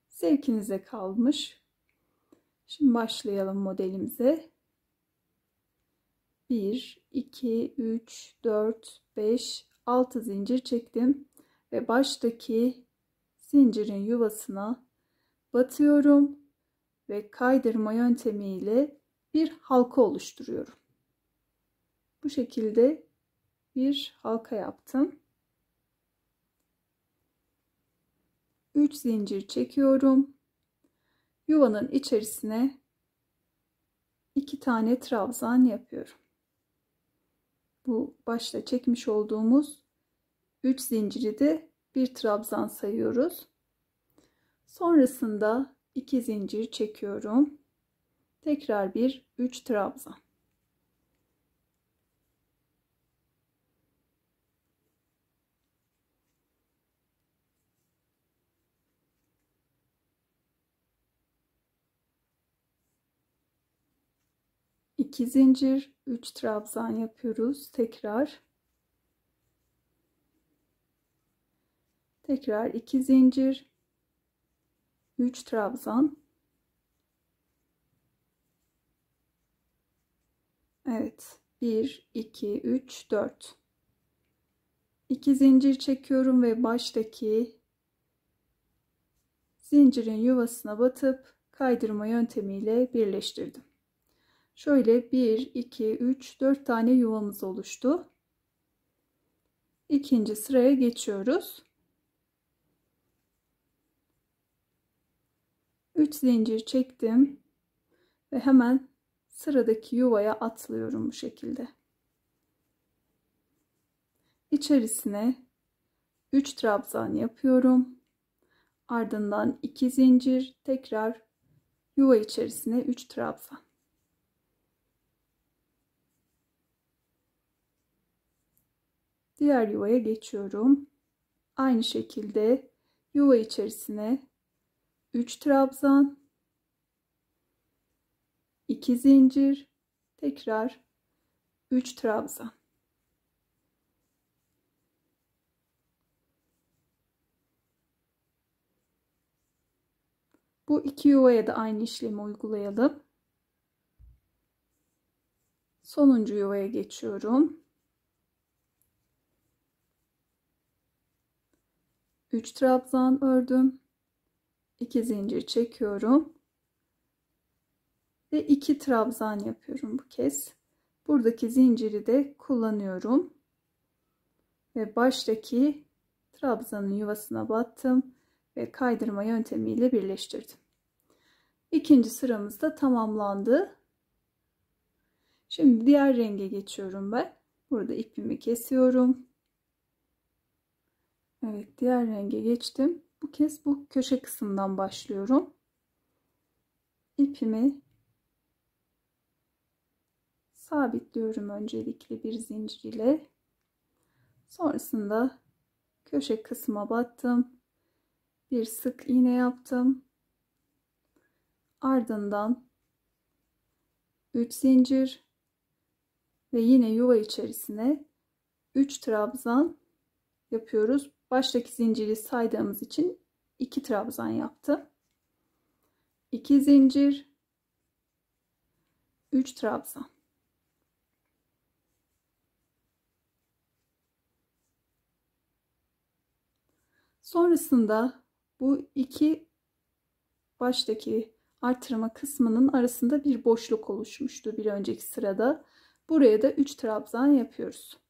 Zevkinize kalmış. Şimdi başlayalım modelimize. 1, 2, 3, 4, 5, 6 zincir çektim ve baştaki zincirin yuvasına batıyorum ve kaydırma yöntemiyle bir halka oluşturuyorum. Bu şekilde bir halka yaptım. 3 zincir çekiyorum. Yuvanın içerisine 2 tane trabzan yapıyorum. Bu başta çekmiş olduğumuz 3 zinciri de bir trabzan sayıyoruz. Sonrasında 2 zincir çekiyorum. Tekrar 3 trabzan. İki zincir, 3 trabzan yapıyoruz. Tekrar 2 zincir, 3 trabzan. Evet, 1 2 3 4. 2 zincir çekiyorum ve baştaki zincirin yuvasına batıp kaydırma yöntemiyle birleştirdim. Şöyle 1 2 3 4 tane yuvamız oluştu. İkinci sıraya geçiyoruz. 3 zincir çektim ve hemen sıradaki yuvaya atlıyorum bu şekilde. İçerisine 3 trabzan yapıyorum. Ardından 2 zincir, tekrar yuva içerisine 3 trabzan. Diğer yuvaya geçiyorum. Aynı şekilde yuva içerisine 3 trabzan, 2 zincir, tekrar 3 trabzan. Bu iki yuvaya da aynı işlemi uygulayalım. Sonuncu yuvaya geçiyorum. 3 trabzan ördüm. 2 zincir çekiyorum. Ve 2 trabzan yapıyorum bu kez. Buradaki zinciri de kullanıyorum. Ve baştaki trabzanın yuvasına battım ve kaydırma yöntemiyle birleştirdim. İkinci sıramız da tamamlandı. Şimdi diğer renge geçiyorum ben. Burada ipimi kesiyorum. Evet, diğer renge geçtim. Bu kez bu köşe kısımdan başlıyorum. İpimi sabitliyorum öncelikle bir zincir ile. Sonrasında köşe kısma battım. Bir sık iğne yaptım. Ardından 3 zincir ve yine yuva içerisine 3 trabzan yapıyoruz. Baştaki zinciri saydığımız için 2 trabzan yaptım. 2 zincir, 3 trabzan. Sonrasında bu iki baştaki artırma kısmının arasında bir boşluk oluşmuştu bir önceki sırada. Buraya da 3 trabzan yapıyoruz.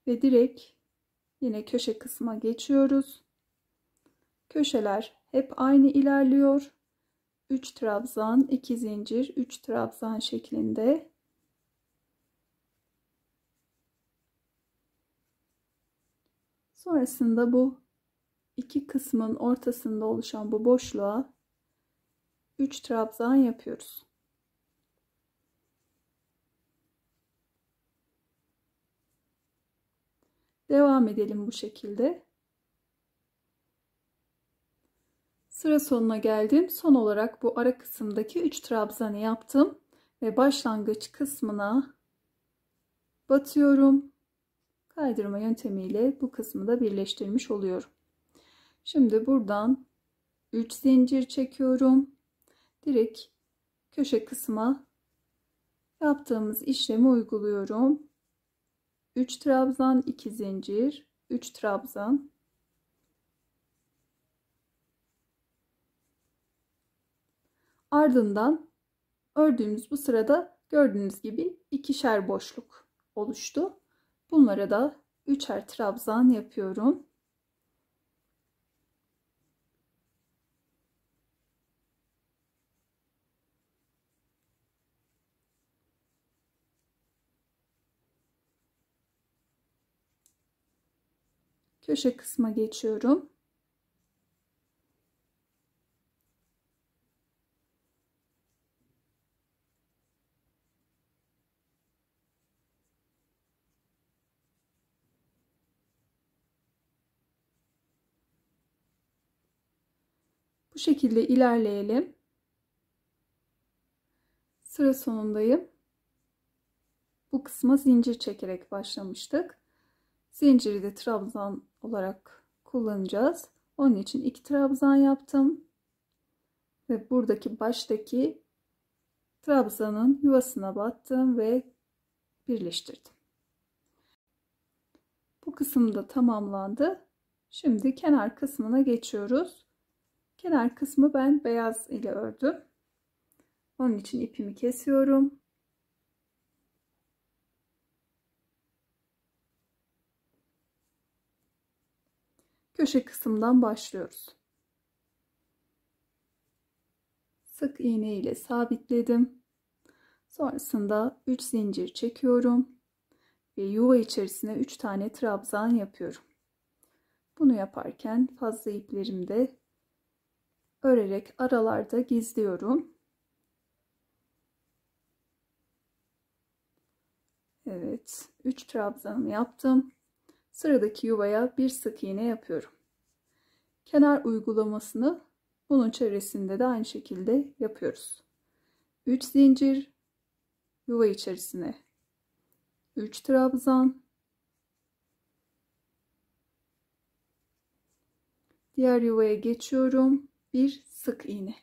Ve direkt yine köşe kısma geçiyoruz. Köşeler hep aynı ilerliyor. 3 trabzan, 2 zincir, 3 trabzan şeklinde. Sonrasında bu iki kısmın ortasında oluşan bu boşluğa 3 trabzan yapıyoruz. Devam edelim bu şekilde. Sıra sonuna geldim. Son olarak bu ara kısımdaki 3 trabzanı yaptım ve başlangıç kısmına batıyorum. Kaydırma yöntemiyle bu kısmı da birleştirmiş oluyorum. Şimdi buradan 3 zincir çekiyorum. Direkt köşe kısma yaptığımız işlemi uyguluyorum. 3 trabzan, 2 zincir, 3 trabzan. Ardından ördüğümüz bu sırada gördüğünüz gibi ikişer boşluk oluştu. Bunlara da 3'er trabzan yapıyorum. Köşe kısma geçiyorum. Bu şekilde ilerleyelim. Sıra sonundayım. Bu kısma zincir çekerek başlamıştık. Zinciri de trabzan olarak kullanacağız. Onun için 2 trabzan yaptım. Ve buradaki baştaki trabzanın yuvasına battım ve birleştirdim. Bu kısım da tamamlandı. Şimdi kenar kısmına geçiyoruz. Kenar kısmı ben beyaz ile ördüm. Onun için ipimi kesiyorum. Köşe kısımdan başlıyoruz. Sık iğne ile sabitledim. Sonrasında 3 zincir çekiyorum ve yuva içerisine 3 tane trabzan yapıyorum. Bunu yaparken fazla iplerimi de örerek aralarda gizliyorum. Evet, 3 trabzanımı yaptım. Sıradaki yuvaya bir sık iğne yapıyorum. Kenar uygulamasını bunun çevresinde de aynı şekilde yapıyoruz. 3 zincir, yuva içerisine 3 trabzan, diğer yuvaya geçiyorum, bir sık iğne,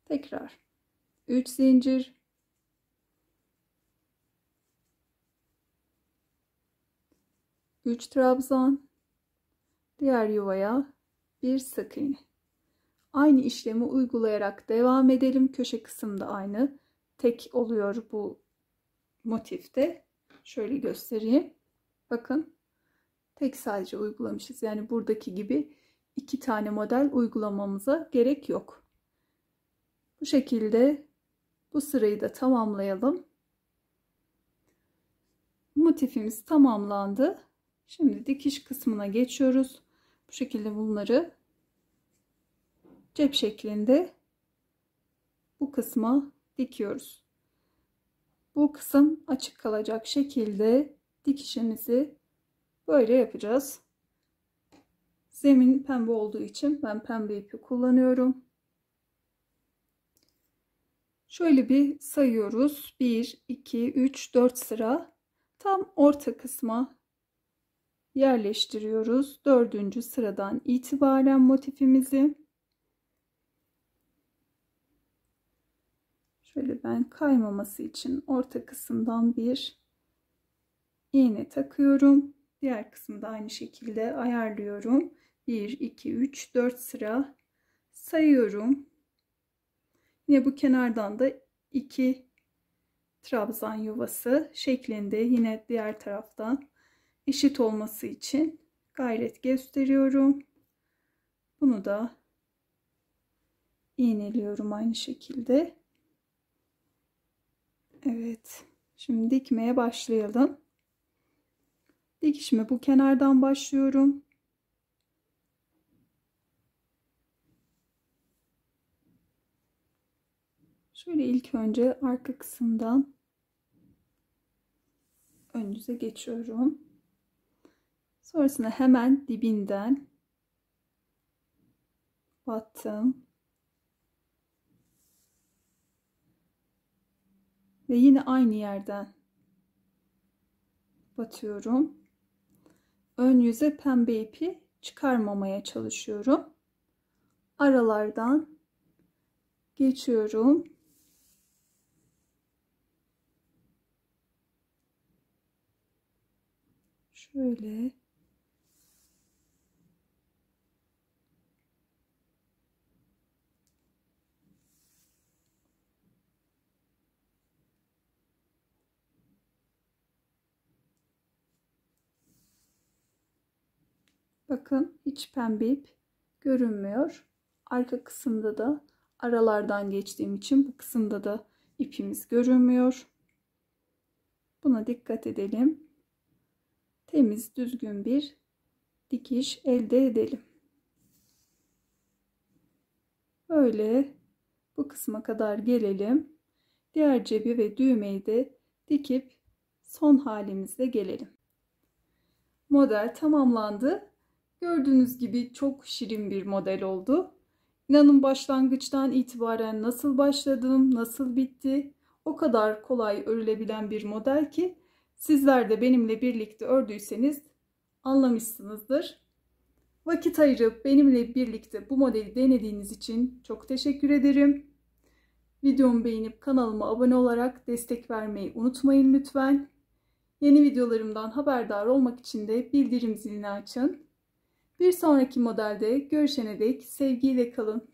tekrar 3 zincir, üç trabzan, diğer yuvaya bir sık iğne. Aynı işlemi uygulayarak devam edelim. Köşe kısımda aynı tek oluyor bu motifte. Şöyle göstereyim. Bakın, tek sadece uygulamışız. Yani buradaki gibi 2 tane model uygulamamıza gerek yok. Bu şekilde bu sırayı da tamamlayalım. Motifimiz tamamlandı. Şimdi dikiş kısmına geçiyoruz. Bu şekilde bunları cep şeklinde bu kısma dikiyoruz. Bu kısım açık kalacak şekilde dikişimizi böyle yapacağız. Zemin pembe olduğu için ben pembe ipi kullanıyorum. Şöyle bir sayıyoruz. 1, 2, 3, 4 sıra. Tam orta kısma yerleştiriyoruz. 4. sıradan itibaren motifimizi. Şöyle ben kaymaması için orta kısımdan bir iğne takıyorum. Diğer kısmı da aynı şekilde ayarlıyorum. 1, 2, 3, 4 sıra sayıyorum. Yine bu kenardan da 2 trabzan yuvası şeklinde yine diğer taraftan eşit olması için gayret gösteriyorum. Bunu da iğneliyorum aynı şekilde. Evet. Şimdi dikmeye başlayalım. Dikişime bu kenardan başlıyorum. Şöyle ilk önce arka kısımdan ön yüze geçiyorum. Sonrasında hemen dibinden battım. Ve yine aynı yerden batıyorum. Ön yüze pembe ipi çıkarmamaya çalışıyorum. Aralardan geçiyorum. Şöyle. Bakın hiç pembe ip görünmüyor. Arka kısımda da aralardan geçtiğim için bu kısımda da ipimiz görünmüyor. Buna dikkat edelim. Temiz, düzgün bir dikiş elde edelim. Böyle bu kısma kadar gelelim. Diğer cebi ve düğmeyi de dikip son halimizde gelelim. Model tamamlandı. Gördüğünüz gibi çok şirin bir model oldu. İnanın başlangıçtan itibaren nasıl başladım, nasıl bitti, o kadar kolay örülebilen bir model ki sizler de benimle birlikte ördüyseniz anlamışsınızdır. Vakit ayırıp benimle birlikte bu modeli denediğiniz için çok teşekkür ederim. Videomu beğenip kanalıma abone olarak destek vermeyi unutmayın lütfen. Yeni videolarımdan haberdar olmak için de bildirim zilini açın. Bir sonraki modelde görüşene dek sevgiyle kalın.